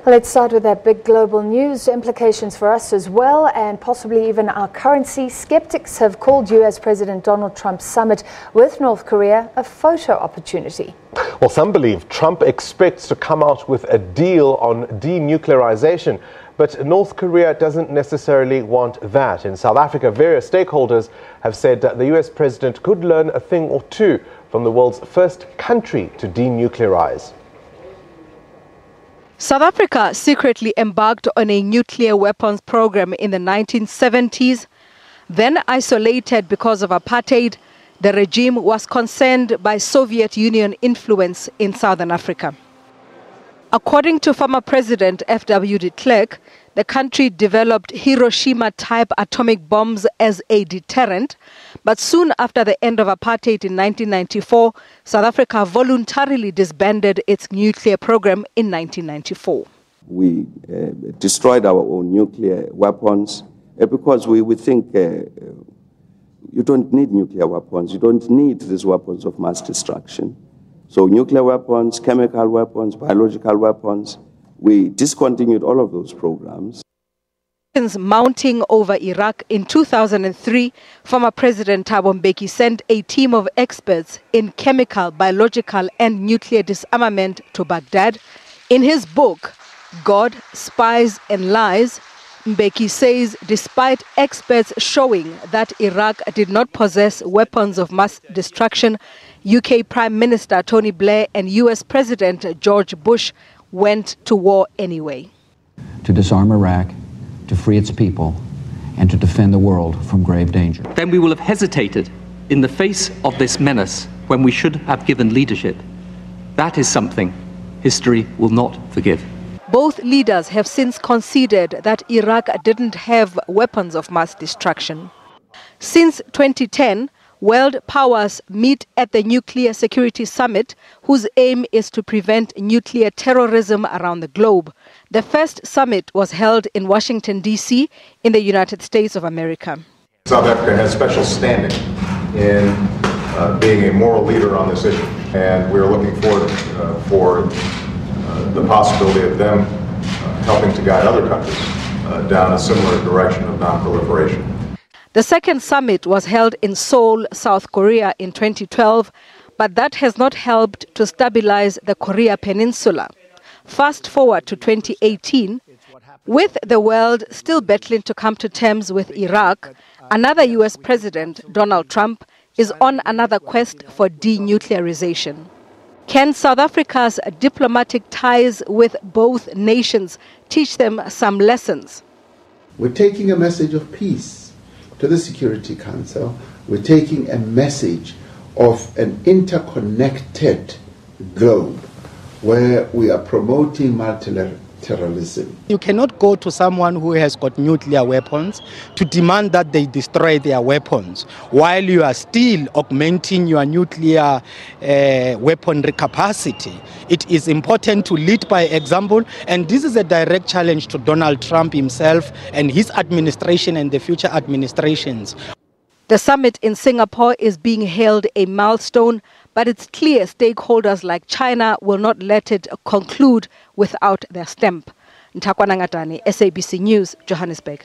Let's start with that big global news, implications for us as well, and possibly even our currency. Skeptics have called US President Donald Trump's summit with North Korea a photo opportunity. Well, some believe Trump expects to come out with a deal on denuclearization, but North Korea doesn't necessarily want that. In South Africa, various stakeholders have said that the US president could learn a thing or two from the world's first country to denuclearize. South Africa secretly embarked on a nuclear weapons program in the 1970s. Then isolated because of apartheid, the regime was concerned by Soviet Union influence in Southern Africa. According to former President F.W. de Klerk, the country developed Hiroshima-type atomic bombs as a deterrent, but soon after the end of apartheid in 1994, South Africa voluntarily disbanded its nuclear program in 1994. We destroyed our own nuclear weapons because we think you don't need nuclear weapons, you don't need these weapons of mass destruction. So nuclear weapons, chemical weapons, biological weapons, we discontinued all of those programs. Mounting over Iraq in 2003, former President Thabo Mbeki sent a team of experts in chemical, biological and nuclear disarmament to Baghdad. In his book, God, Spies and Lies, Mbeki says despite experts showing that Iraq did not possess weapons of mass destruction, UK Prime Minister Tony Blair and US President George Bush went to war anyway. To disarm Iraq, to free its people, and to defend the world from grave danger. Then we will have hesitated in the face of this menace when we should have given leadership. That is something history will not forgive. Both leaders have since conceded that Iraq didn't have weapons of mass destruction. Since 2010, world powers meet at the Nuclear Security Summit, whose aim is to prevent nuclear terrorism around the globe. The first summit was held in Washington, D.C., in the United States of America. South Africa has special standing in being a moral leader on this issue, and we're looking forward for the possibility of them helping to guide other countries down a similar direction of non-proliferation. The second summit was held in Seoul, South Korea in 2012, but that has not helped to stabilize the Korea Peninsula. Fast forward to 2018, with the world still battling to come to terms with Iraq, another US President, Donald Trump, is on another quest for denuclearization. Can South Africa's diplomatic ties with both nations teach them some lessons? We're taking a message of peace to the Security Council. We're taking a message of an interconnected globe where we are promoting multilateralism. You cannot go to someone who has got nuclear weapons to demand that they destroy their weapons while you are still augmenting your nuclear weaponry capacity. It is important to lead by example, and this is a direct challenge to Donald Trump himself and his administration and the future administrations. The summit in Singapore is being hailed a milestone, but it's clear stakeholders like China will not let it conclude without their stamp. Ntakwana Ngatani, SABC News, Johannesburg.